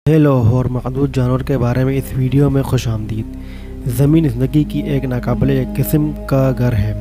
Hello और महदूद जानवर के बारे में इस वीडियो में खुश आमदीद। ज़मीन ज़िंदगी की एक नाकाबिले किस्म का घर है।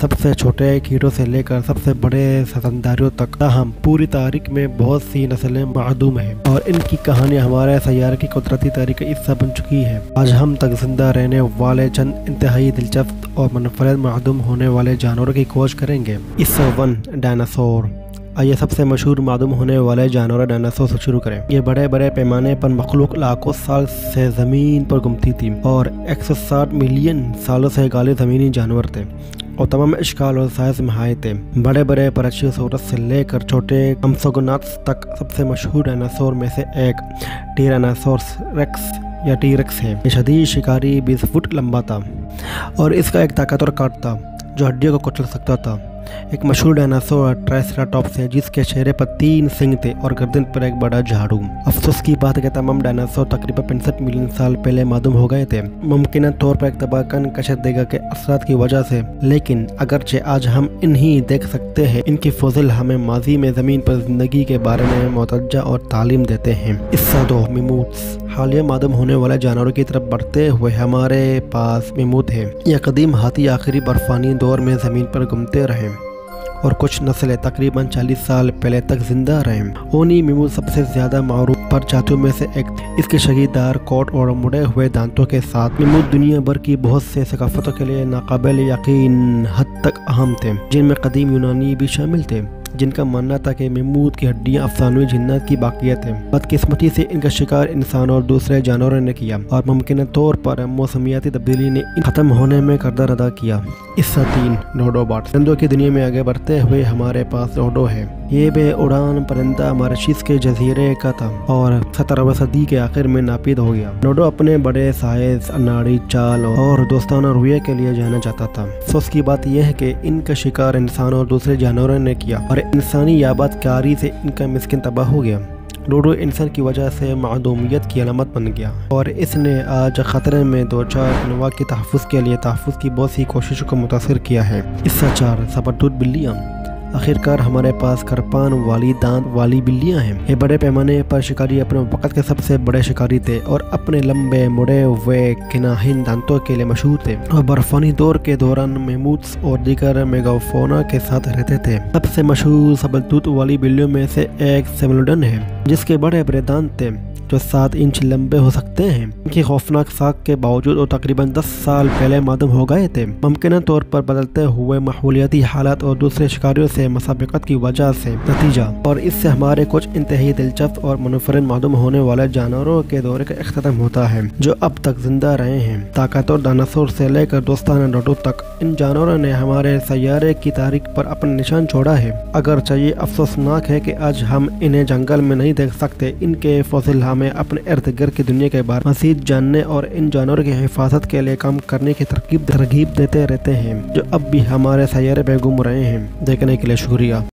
सबसे छोटे कीड़ों से लेकर सबसे बड़े स्तनधारियों तक ताहम पूरी तारीख में बहुत सी नस्लें मादूम हैं और इनकी कहानियाँ हमारे सैयारे की कुदरती तारीख का हिस्सा बन चुकी है। आज हम तक जिंदा रहने वाले चंद इंतहाई दिलचस्प और मुनफरद मादूम होने वाले जानवरों की खोज करेंगे। इससे 1 डायनासोर। आइए सबसे मशहूर मादूम होने वाले जानवर डायनासोर से शुरू करें। ये बड़े बड़े पैमाने पर मखलूक लाखों साल से ज़मीन पर घूमती थी और 160 मिलियन सालों से गालिब ज़मीनी जानवर थे और तमाम इश्काल और साइज में आए थे। बड़े बड़े ब्राचियोसोरस से लेकर छोटे कम्सोगोनाट्स तक सबसे मशहूर डायनासोर में से एक टिरानोसॉरस रेक्स या टी-रेक्स है। ये शदीद शिकारी 20 फुट लंबा था और इसका एक ताकतवर काट था जो हड्डियों को कुचल सकता था। एक मशहूर डायनासोर ट्राइसेराटॉप्स है जिसके चेहरे पर 3 सिंग थे और गर्दन पर एक बड़ा झाड़ू। अफसोस की बात है कि तमाम डायनासोर तकरीबन 65 मिलियन साल पहले मादूम हो गए थे, मुमकिन तौर पर एक तबाहकुन कशददेगा के असरात की वजह से। लेकिन अगरचे आज हम इन्हीं देख सकते हैं, इनकी फॉसिल हमें माजी में ज़मीन पर जिंदगी के बारे में मुतवज्जा और तालीम देते हैं। हिस्सा 2 मेमूथ्स। हालिया मादूम होने वाले जानवरों की तरफ बढ़ते हुए हमारे पास मेमूथ है। यह कदीम हाथी आखिरी बर्फानी दौर में ज़मीन पर घूमते रहे और कुछ नस्लें तकरीबन 40 साल पहले तक जिंदा रहे। ओनी मेमूथ सबसे ज्यादा मारूफ प्रजातियों में से एक थी। इसके शकीदार कोट और मुड़े हुए दांतों के साथ मेमूथ दुनिया भर की बहुत से सकाफतों के लिए नाकाबिल यकीन हद तक अहम थे, जिनमें कदीम यूनानी भी शामिल थे जिनका मानना था कि मेमूथ की हड्डियां अफसानवी जिन्नात की बाकियत है। बदकिस्मती से इनका शिकार इंसान और दूसरे जानवरों ने किया और मुमकिन तौर पर मौसमियाती तब्दीली ने खत्म होने में किरदार अदा किया। हिस्सा 3 डोडो बर्ड्स। परिंदों की दुनिया में आगे बढ़ते हुए हमारे पास डोडो है। ये बे उड़ान परिंदा मॉरिशस के जजीरे का था और 17वीं सदी के आखिर में नापीद हो गया। डोडो अपने बड़े साइज, अनाड़ी चाल और दोस्ताना रवैये के लिए जाना जाता था। अफसोस की बात यह है कि इनका शिकार इंसान और दूसरे जानवरों ने किया और इंसानी याबातकारी से इनका मिस्किन तबाह हो गया। डोडो इंसान की वजह से मादूमियत की अलामत बन गया और इसने आज खतरे में 2-4 अनवा के तहफ़्फ़ुज़ के लिए तहफ़्फ़ुज़ की बहुत सी कोशिशों को मुतासिर किया है। हिस्सा 4 सबरतूत बिल्लियाँ। आखिरकार हमारे पास करपान वाली दांत वाली बिल्लियां हैं। ये बड़े पैमाने पर शिकारी अपने वक़्त के सबसे बड़े शिकारी थे और अपने लंबे मुड़े हुए किनाहीन दांतों के लिए मशहूर थे और बर्फानी दौर के दौरान मेमूथ्स और दीगर मेगाफोना के साथ रहते थे। सबसे मशहूर सबरतूत वाली बिल्लियों में से एक सेमिलोडन है जिसके बड़े बड़े दांत थे जो 7 इंच लंबे हो सकते हैं। इनकी खौफनाक साख के बावजूद वो तकरीबन 10 साल पहले मादूम हो गए थे, मुमकिन तौर पर बदलते हुए माहौलियाती हालात और दूसरे शिकारियों से मुसाबकत की वजह से नतीजा। और इससे हमारे कुछ इंतहाई दिलचस्प और मुनफरद मादूम होने वाले जानवरों के दौरे का इख्तिताम होता है जो अब तक जिंदा रहे हैं। ताकतवर डायनासोर से लेकर दोस्ताना डोडो तक इन जानवरों ने हमारे सैयारे की तारीख पर अपना निशान छोड़ा है। अगरचे ये अफसोसनाक है कि आज हम इन्हें जंगल में नहीं देख सकते, इनके फॉसिल हमें अपने इर्द गिर्द की दुनिया के बारे में मज़ीद जानने और इन जानवरों की हिफाजत के लिए काम करने की तरगीब देते रहते हैं जो अब भी हमारे सैयारे पे घूम रहे हैं। देखने के लिए शुक्रिया।